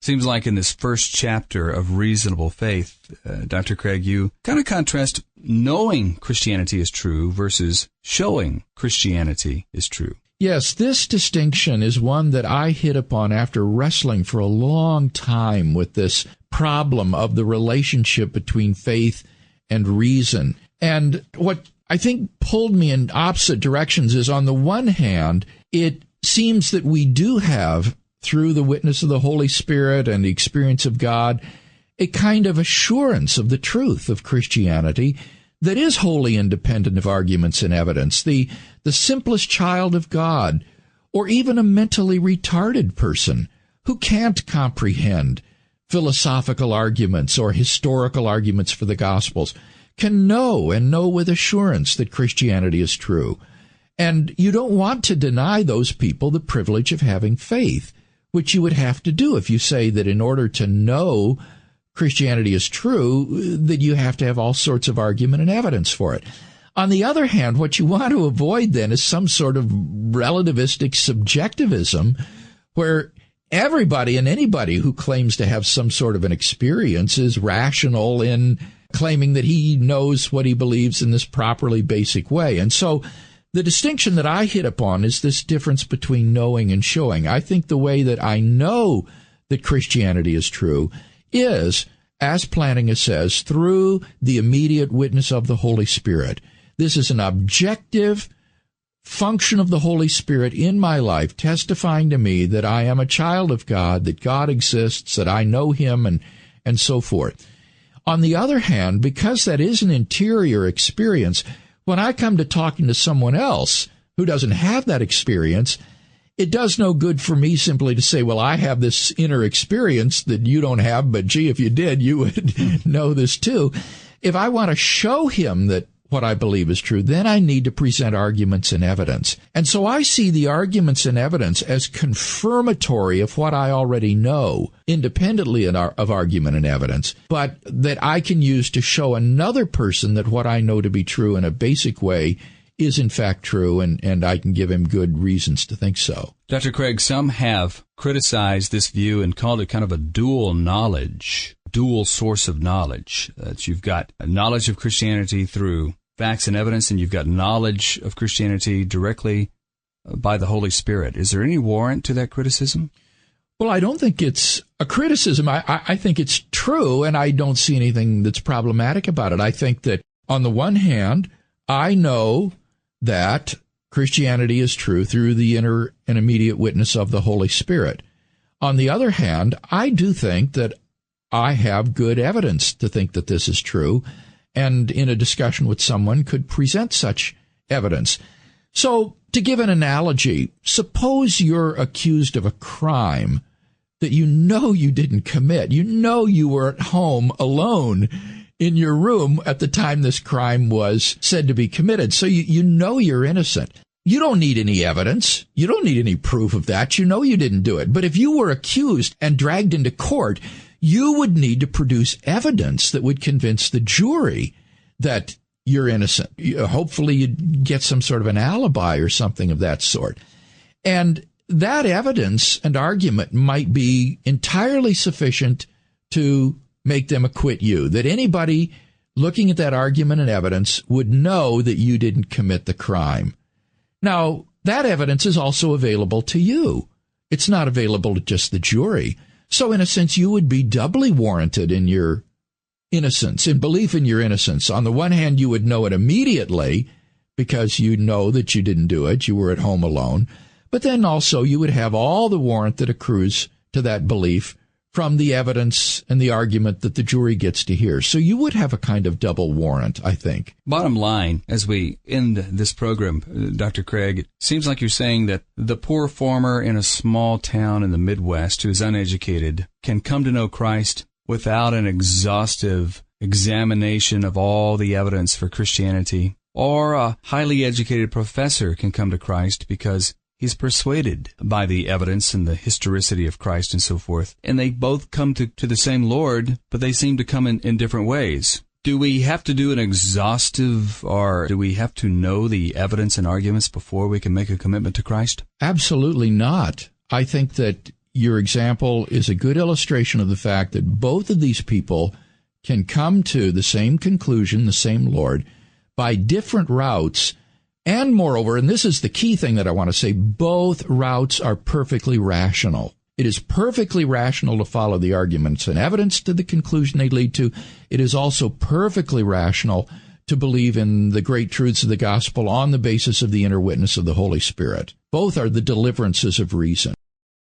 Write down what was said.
Seems like in this first chapter of Reasonable Faith, Dr. Craig, you kind of contrast knowing Christianity is true versus showing Christianity is true. Yes, this distinction is one that I hit upon after wrestling for a long time with this problem of the relationship between faith and reason. And what I think pulled me in opposite directions is, on the one hand, it seems that we do have, through the witness of the Holy Spirit and the experience of God, a kind of assurance of the truth of Christianity that is wholly independent of arguments and evidence. The simplest child of God, or even a mentally retarded person who can't comprehend philosophical arguments or historical arguments for the Gospels, can know and know with assurance that Christianity is true. And you don't want to deny those people the privilege of having faith, which you would have to do if you say that in order to know Christianity is true, that you have to have all sorts of argument and evidence for it. On the other hand, what you want to avoid then is some sort of relativistic subjectivism where everybody and anybody who claims to have some sort of an experience is rational in claiming that he knows what he believes in this properly basic way. And so the distinction that I hit upon is this difference between knowing and showing. I think the way that I know that Christianity is true is, as Plantinga says, through the immediate witness of the Holy Spirit. This is an objective function of the Holy Spirit in my life, testifying to me that I am a child of God, that God exists, that I know Him, and so forth. On the other hand, because that is an interior experience, when I come to talking to someone else who doesn't have that experience, it does no good for me simply to say, well, I have this inner experience that you don't have, but gee, if you did, you would know this too. If I want to show him that what I believe is true, then I need to present arguments and evidence. And so I see the arguments and evidence as confirmatory of what I already know, independently of argument and evidence, but that I can use to show another person that what I know to be true in a basic way is in fact true, and I can give him good reasons to think so. Dr. Craig, some have criticized this view and called it kind of a dual source of knowledge. That you've got a knowledge of Christianity through facts and evidence, and you've got knowledge of Christianity directly by the Holy Spirit. Is there any warrant to that criticism? Well, I don't think it's a criticism. I think it's true, and I don't see anything that's problematic about it. I think that, on the one hand, I know that Christianity is true through the inner and immediate witness of the Holy Spirit. On the other hand, I do think that I have good evidence to think that this is true, and in a discussion with someone could present such evidence. So, to give an analogy, suppose you're accused of a crime that you know you didn't commit. You know you were at home alone in your room at the time this crime was said to be committed. So you know you're innocent. You don't need any evidence. You don't need any proof of that. You know you didn't do it. But if you were accused and dragged into court, you would need to produce evidence that would convince the jury that you're innocent. Hopefully you'd get some sort of an alibi or something of that sort. And that evidence and argument might be entirely sufficient to make them acquit you, that anybody looking at that argument and evidence would know that you didn't commit the crime. Now, that evidence is also available to you. It's not available to just the jury. So in a sense, you would be doubly warranted in your innocence, in belief in your innocence. On the one hand, you would know it immediately because you know that you didn't do it. You were at home alone. But then also you would have all the warrant that accrues to that belief from the evidence and the argument that the jury gets to hear. So you would have a kind of double warrant, I think. Bottom line, as we end this program, Dr. Craig, it seems like you're saying that the poor farmer in a small town in the Midwest who is uneducated can come to know Christ without an exhaustive examination of all the evidence for Christianity, or a highly educated professor can come to Christ because he's persuaded by the evidence and the historicity of Christ and so forth. And they both come to the same Lord, but they seem to come in different ways. Do we have to do an exhaustive, or do we have to know the evidence and arguments before we can make a commitment to Christ? Absolutely not. I think that your example is a good illustration of the fact that both of these people can come to the same conclusion, the same Lord, by different routes. And moreover, and this is the key thing that I want to say, both routes are perfectly rational. It is perfectly rational to follow the arguments and evidence to the conclusion they lead to. It is also perfectly rational to believe in the great truths of the gospel on the basis of the inner witness of the Holy Spirit. Both are the deliverances of reason.